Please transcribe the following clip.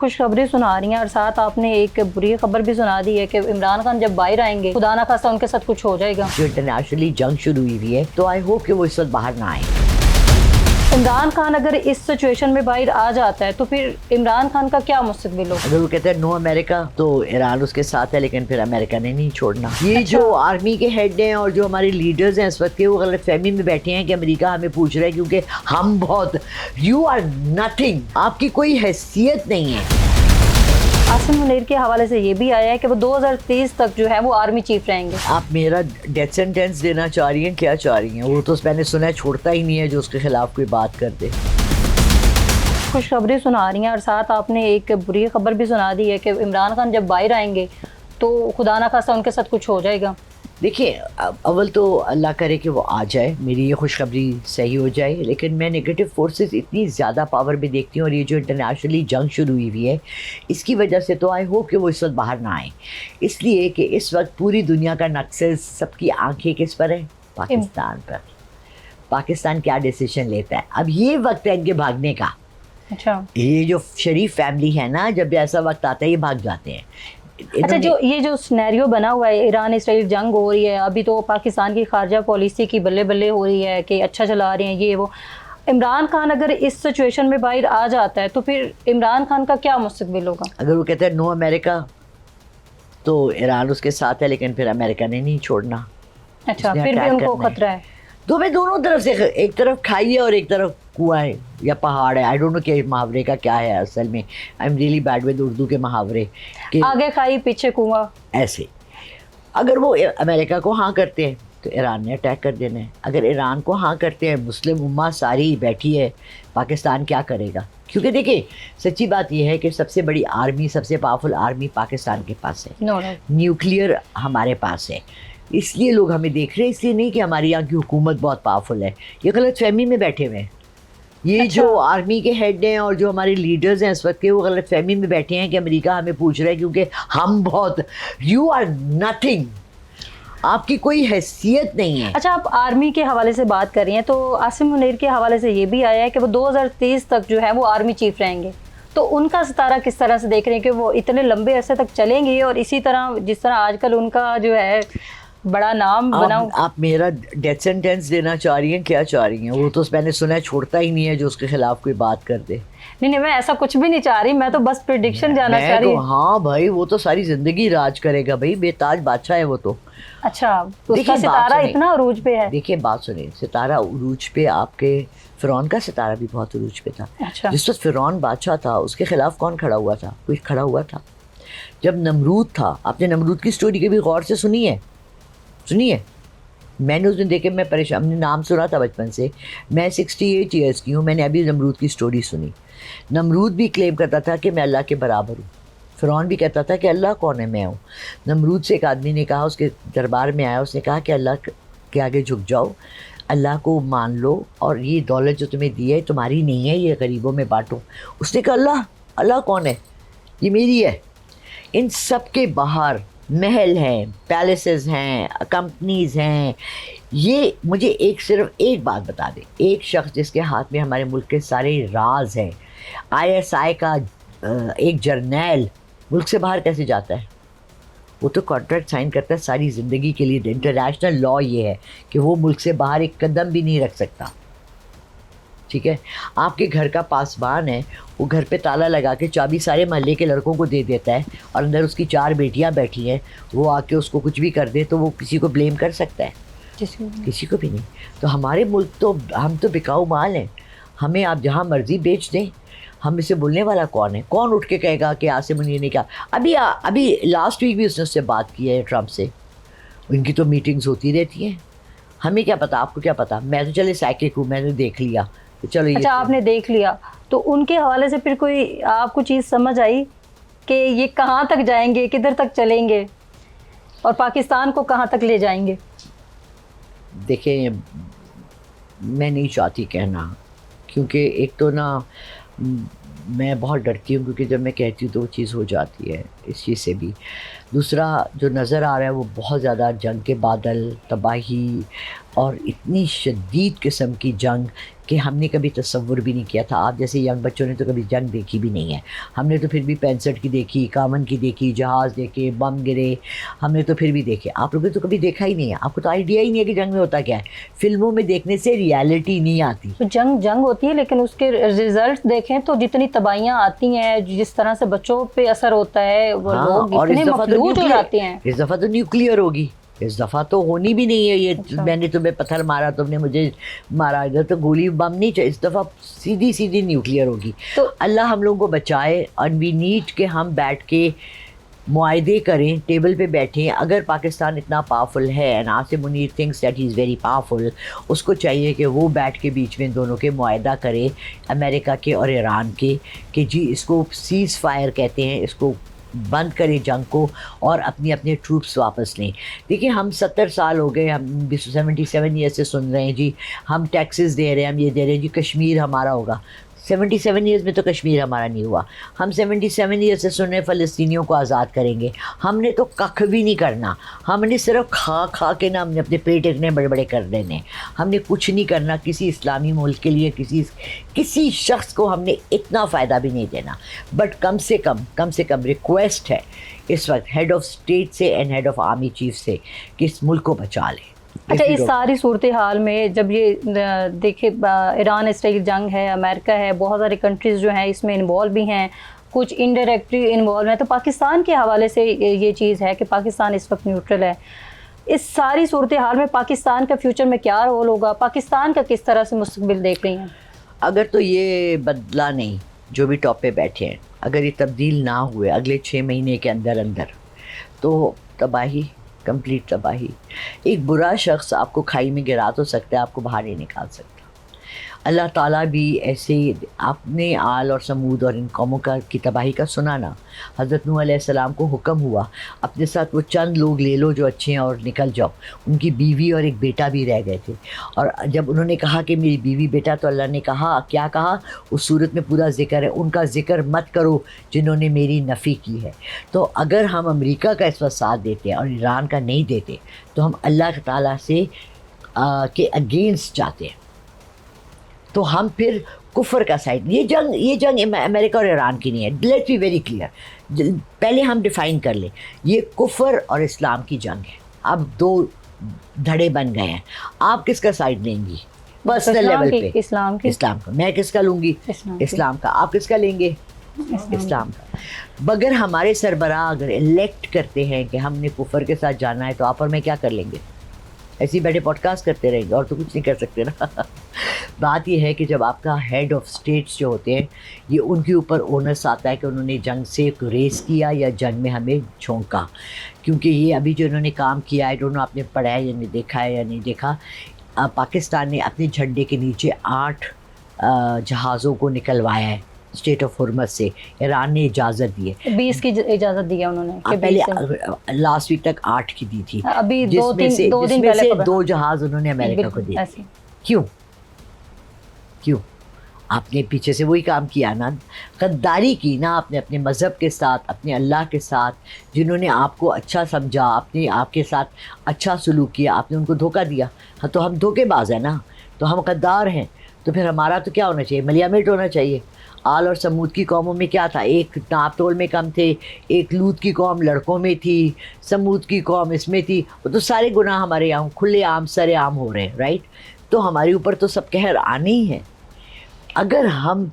خوشخبری سنا رہی ہیں اور ساتھ آپ نے ایک بری خبر بھی سنا دی ہے کہ عمران خان جب باہر آئیں گے خدا نہ خواستہ ان کے ساتھ کچھ ہو جائے گا. جو انٹرنیشنلی جنگ شروع ہوئی ہے تو آئی ہوپ کہ وہ اس وقت باہر نہ آئیں. عمران خان اگر اس سچویشن میں باہر آ جاتا ہے تو پھر عمران خان کا کیا مستقبل ہوگا؟ اگر وہ کہتے ہیں نو امریکہ تو ایران اس کے ساتھ ہے، لیکن پھر امریکہ نے نہیں چھوڑنا. یہ جو آرمی کے ہیڈ ہیں اور جو ہمارے لیڈرز ہیں اس وقت کے، وہ غلط فہمی میں بیٹھے ہیں کہ امریکہ ہمیں پوچھ رہا ہے کیونکہ ہم بہت، یو آر نتھنگ، آپ کی کوئی حیثیت نہیں ہے. عاصم منیر کے حوالے سے یہ بھی آیا ہے کہ وہ 2030 تک جو ہے وہ آرمی چیف رہیں گے. آپ میرا ڈیتھ سینٹینس دینا چاہ رہی ہیں؟ کیا چاہ رہی ہیں؟ وہ تو میں نے سنا ہے چھوڑتا ہی نہیں ہے جو اس کے خلاف کوئی بات کر دے. خوشخبری سنا رہی ہیں اور ساتھ آپ نے ایک بری خبر بھی سنا دی ہے کہ عمران خان جب باہر آئیں گے تو خدا نہ خواستہ ان کے ساتھ کچھ ہو جائے گا. دیکھیے، اول تو اللہ کرے کہ وہ آ جائے، میری یہ خوشخبری صحیح ہو جائے، لیکن میں نگیٹو فورسز اتنی زیادہ پاور میں دیکھتی ہوں، اور یہ جو انٹرنیشنلی جنگ شروع ہوئی ہے اس کی وجہ سے تو آئی ہوپ کہ وہ اس وقت باہر نہ آئیں. اس لیے کہ اس وقت پوری دنیا کا نقص، سب کی آنکھیں کس پر ہیں؟ پاکستان پر. پاکستان کیا ڈیسیشن لیتا ہے؟ اب یہ وقت ہے ان کے بھاگنے کا. اچھا، یہ جو شریف فیملی ہے نا، جب ایسا وقت آتا ہے یہ بھاگ جاتے ہیں. اچھا، جو یہ جو سینیریو بنا ہوا ہے، ایران اسرائیل جنگ ہو رہی ہے، ابھی تو پاکستان کی خارجہ پالیسی کی بلے بلے ہو رہی ہے کہ اچھا چلا رہے ہیں یہ وہ. عمران خان اگر اس سچویشن میں باہر آ جاتا ہے تو پھر عمران خان کا کیا مستقبل ہوگا؟ اگر وہ کہتے ہیں نو امریکہ تو ایران اس کے ساتھ ہے، لیکن پھر امریکہ نے نہیں چھوڑنا. اچھا، پھر بھی ان کو خطرہ ہے. تو میں دونوں طرف سے، ایک طرف کھائی ہے اور ایک طرف کنواں ہے یا پہاڑ ہے. آئی ڈونٹ نو کہ محاورے کا کیا ہے اصل میں. I am really bad with Urdu کے محاورے کہ آگے کھائی پیچھے کنواں ایسے. اگر وہ امریکہ کو ہاں کرتے ہیں تو ایران نے اٹیک کر دینا ہے. اگر ایران کو ہاں کرتے ہیں، مسلم امہ ساری بیٹھی ہے، پاکستان کیا کرے گا؟ کیونکہ دیکھیں سچی بات یہ ہے کہ سب سے بڑی آرمی، سب سے پاورفل آرمی پاکستان کے پاس ہے. نیوکلیئر ہمارے پاس ہے. اس لیے لوگ ہمیں دیکھ رہے ہیں، اس لیے نہیں کہ ہماری یہاں کی حکومت بہت پاورفل ہے. یہ غلط فہمی میں بیٹھے ہوئے ہیں. یہ جو آرمی کے ہیڈ ہیں اور جو ہمارے لیڈرز ہیں اس وقت کے، وہ غلط فہمی میں بیٹھے ہیں کہ امریکہ ہمیں پوچھ رہا ہے کیونکہ ہم بہت، یو آر نتھنگ، آپ کی کوئی حیثیت نہیں ہے. اچھا، آپ آرمی کے حوالے سے بات کر رہی ہیں تو عاصم منیر کے حوالے سے یہ بھی آیا ہے کہ وہ 2030 تک جو ہے وہ آرمی چیف رہیں گے. تو ان کا ستارہ کس طرح سے دیکھ رہے ہیں کہ وہ اتنے لمبے عرصے تک چلیں گے اور اسی طرح جس طرح آج کل ان کا جو ہے بڑا نام بنا؟ آپ میرا ڈیتھ سینٹینس دینا چاہ رہی ہیں؟ کیا چاہ رہی ہیں؟ وہ تو میں نے سنا ہے چھوڑتا ہی نہیں ہے جو اس کے خلاف کوئی بات کر دے. نہیں، میں ایسا کچھ بھی نہیں چاہ رہی، میں تو بس پریڈکشن جانا چاہ رہی ہوں. ہاں بھائی، وہ تو ساری زندگی راج کرے گا بھائی، بے تاج بادشاہ ہے وہ تو. اچھا، اس کا ستارہ اتنا عروج پہ ہے. دیکھیے بات سنیں، ستارہ عروج پہ آپ کے فرعون کا ستارہ بھی بہت عروج پہ تھا. جس وقت فرعون بادشاہ تھا اس کے خلاف کون کھڑا ہوا تھا؟ کوئی کھڑا ہوا تھا. جب نمرود تھا، آپ نے نمرود کی سٹوری کبھی غور سے سنی ہے؟ میں نے اس دن دیکھے، میں پریشان، ہم نے نام سنا تھا بچپن سے. میں 68 ایئرس کی ہوں، میں نے ابھی نمرود کی سٹوری سنی. نمرود بھی کلیم کرتا تھا کہ میں اللہ کے برابر ہوں. فرعون بھی کہتا تھا کہ اللہ کون ہے؟ میں ہوں. نمرود سے ایک آدمی نے کہا، اس کے دربار میں آیا، اس نے کہا کہ اللہ کے آگے جھک جاؤ، اللہ کو مان لو، اور یہ دولت جو تمہیں دی ہے تمہاری نہیں ہے، یہ غریبوں میں بانٹو. اس نے کہا اللہ کون ہے؟ یہ میری ہے. ان سب کے باہر محل ہیں، پیلسز ہیں، کمپنیز ہیں. یہ مجھے صرف ایک بات بتا دیں، ایک شخص جس کے ہاتھ میں ہمارے ملک کے سارے راز ہیں، ISI کا ایک جرنیل ملک سے باہر کیسے جاتا ہے؟ وہ تو کانٹریکٹ سائن کرتا ہے ساری زندگی کے لیے. انٹرنیشنل لا یہ ہے کہ وہ ملک سے باہر ایک قدم بھی نہیں رکھ سکتا. ٹھیک ہے؟ آپ کے گھر کا پاسبان ہے، وہ گھر پہ تالا لگا کے چابی سارے محلے کے لڑکوں کو دے دیتا ہے، اور اندر اس کی 4 بیٹیاں بیٹھی ہیں، وہ آ کے اس کو کچھ بھی کر دے تو وہ کسی کو بلیم کر سکتا ہے؟ کسی کو بھی نہیں. تو ہمارے ملک تو، ہم تو بکاؤ مال ہیں. ہمیں آپ جہاں مرضی بیچ دیں، ہم اسے بولنے والا کون ہے؟ کون اٹھ کے کہے گا کہ عاصم منیر نے کیا؟ ابھی لاسٹ ویک بھی اس نے اس سے بات کی ہے ٹرمپ سے. ان کی تو میٹنگز ہوتی رہتی ہیں. ہمیں کیا پتا، آپ کو کیا پتا؟ میں تو چلے سائیکک ہوں، میں نے دیکھ لیا. چلو، اچھا، آپ نے دیکھ لیا تو ان کے حوالے سے پھر کوئی آپ کو چیز سمجھ آئی کہ یہ کہاں تک جائیں گے، کدھر تک چلیں گے، اور پاکستان کو کہاں تک لے جائیں گے؟ دیکھیں، میں نہیں چاہتی کہنا، کیونکہ ایک تو نا میں بہت ڈرتی ہوں، کیونکہ جب میں کہتی ہوں تو وہ چیز ہو جاتی ہے اس چیز سے بھی. دوسرا جو نظر آ رہا ہے وہ بہت زیادہ جنگ کے بادل، تباہی، اور اتنی شدید قسم کی جنگ کہ ہم نے کبھی تصور بھی نہیں کیا تھا. آپ جیسے ینگ بچوں نے تو کبھی جنگ دیکھی بھی نہیں ہے. ہم نے تو پھر بھی 65 کی دیکھی, 51 کی دیکھی, جہاز دیکھے, بم گرے, ہم نے تو پھر بھی دیکھے. آپ لوگوں نے تو کبھی دیکھا ہی نہیں ہے, آپ کو تو آئیڈیا ہی نہیں ہے کہ جنگ میں ہوتا کیا ہے. فلموں میں دیکھنے سے ریالٹی نہیں آتی. تو جنگ ہوتی ہے لیکن اس کے ریزلٹ دیکھیں تو جتنی تباہیاں آتی ہیں, جس طرح سے بچوں پہ اثر ہوتا ہے, وہ لوگ اور اتنے اس دفعہ تو مفلوج ہو جاتے ہیں. اس دفعہ تو نیوکلیئر ہوگی, اس دفعہ تو ہونی بھی نہیں ہے یہ. اچھا. میں نے تمہیں پتھر مارا, تم نے مجھے مارا, ادھر تو گولی بم نہیں چاہیے. اس دفعہ سیدھی نیوکلیئر ہوگی. تو اللہ ہم لوگوں کو بچائے. اور وی نیڈ کہ ہم بیٹھ کے معاہدے کریں, ٹیبل پہ بیٹھیں. اگر پاکستان اتنا پاورفل ہے, and Asim Munir thinks that he is very powerful, اس کو چاہیے کہ وہ بیٹھ کے بیچ میں دونوں کے معاہدہ کرے, امریکہ کے اور ایران کے, کہ جی اس کو سیز فائر کہتے ہیں, اس کو بند کریں جنگ کو, اور اپنی اپنے ٹروپس واپس لیں. دیکھیں ہم 70 سال ہو گئے, ہم 77 ایئر سے سن رہے ہیں جی ہم ٹیکسز دے رہے ہیں, ہم یہ دے رہے ہیں جی کشمیر ہمارا ہوگا. 77 ایئرز میں تو کشمیر ہمارا نہیں ہوا. ہم 77 ایئرز سے سن رہے ہیں فلسطینیوں کو آزاد کریں گے. ہم نے تو ککھ بھی نہیں کرنا. ہم نے صرف کھا کے نا ہم نے اپنے پیٹ اتنے بڑے بڑے کر دینے. ہم نے کچھ نہیں کرنا کسی اسلامی ملک کے لیے, کسی شخص کو ہم نے اتنا فائدہ بھی نہیں دینا. بٹ کم سے کم ریکویسٹ ہے اس وقت ہیڈ آف اسٹیٹ سے and head of army chief سے کہ اس ملک کو بچا لیں. اچھا, اس ساری صورتحال میں جب یہ دیکھیں ایران اسرائیل جنگ ہے, امریکہ ہے, بہت ساری کنٹریز جو ہیں اس میں انوالو بھی ہیں, کچھ انڈائریکٹلی انوالو ہیں, تو پاکستان کے حوالے سے یہ چیز ہے کہ پاکستان اس وقت نیوٹرل ہے. اس ساری صورتحال میں پاکستان کا فیوچر میں کیا رول ہوگا, پاکستان کا کس طرح سے مستقبل دیکھ رہی ہیں؟ اگر تو یہ بدلا نہیں, جو بھی ٹاپ پہ بیٹھے ہیں, اگر یہ تبدیل نہ ہوئے اگلے 6 مہینے کے اندر تو تباہی, کمپلیٹ تباہی. ایک برا شخص آپ کو کھائی میں گرا تو سکتا ہے, آپ کو باہر نہیں نکال سکتا. اللہ تعالیٰ بھی ایسے ہی آپ نے آل اور سمود اور ان قوموں کی تباہی کا سنا نا. حضرت نوح علیہ السلام کو حکم ہوا اپنے ساتھ وہ چند لوگ لے لو جو اچھے ہیں اور نکل جاؤ. ان کی بیوی اور ایک بیٹا بھی رہ گئے تھے, اور جب انہوں نے کہا کہ میری بیوی بیٹا, تو اللہ نے کہا, کیا کہا, اس صورت میں پورا ذکر ہے, ان کا ذکر مت کرو جنہوں نے میری نفی کی ہے. تو اگر ہم امریکہ کا اس وقت ساتھ دیتے اور ایران کا نہیں دیتے تو ہم اللہ تعالیٰ سے کے اگینسٹ جاتے ہیں. تو ہم پھر کفر کا سائڈ, یہ جنگ امریکہ اور ایران کی نہیں ہے. لیٹس بی ویری کلیئر, پہلے ہم ڈیفائن کر لیں, یہ کفر اور اسلام کی جنگ ہے. اب 2 دھڑے بن گئے ہیں, آپ کس کا سائڈ لیں گی پرسنل لیول پہ؟ اسلام کا. میں کس کا لوں گی؟ اسلام کا. آپ کس کا لیں گے؟ اسلام کا. مگر ہمارے سربراہ اگر الیکٹ کرتے ہیں کہ ہم نے کفر کے ساتھ جانا ہے, تو آپ اور میں کیا کر لیں گے؟ ایسے ہی بیٹھے پوڈ کاسٹ کرتے رہیں گے, اور تو کچھ نہیں کر سکتے نا. بات یہ ہے کہ جب آپ کا ہیڈ آف اسٹیٹس جو ہوتے ہیں, یہ ان کے اوپر اونس آتا ہے کہ انہوں نے جنگ سے گریز کیا یا جنگ میں ہمیں جھونکا. کیونکہ یہ ابھی جو انہوں نے کام کیا ہے, دونوں آپ نے پڑھا ہے یا نہیں دیکھا ہے یا نہیں دیکھا, پاکستان نے اپنے جھنڈے کے نیچے 8 جہازوں کو نکلوایا ہے اسٹیٹ آف ہرمز سے. ایران نے اجازت دی ہے, 20 کی اجازت دی ہے انہوں نے. پہلے لاسٹ ویک تک 8 کی دی تھی, ابھی جس میں سے 2 جہاز انہوں نے امریکہ کو دی. کیوں؟ آپ نے پیچھے سے وہی کام کیا نا, غداری کی نا آپ نے اپنے مذہب کے ساتھ, اپنے اللہ کے ساتھ, جنہوں نے آپ کو اچھا سمجھا, آپ کے ساتھ اچھا سلوک کیا, آپ نے ان کو دھوکہ دیا. ہاں تو ہم دھوکے باز ہیں نا, تو ہم غدار ہیں. تو پھر ہمارا تو کیا ہونا چاہیے؟ ملیا میٹ ہونا چاہیے. آل اور سمود کی قوموں میں کیا تھا, ایک ناپ تول میں کم تھے, ایک لوط کی قوم لڑکوں میں تھی, سمود کی قوم اس میں تھی. وہ تو سارے گناہ ہمارے یہاں کھلے عام سر عام ہو رہے ہیں, رائٹ. تو ہمارے اوپر تو سب قہر آنے ہی ہیں. اگر ہم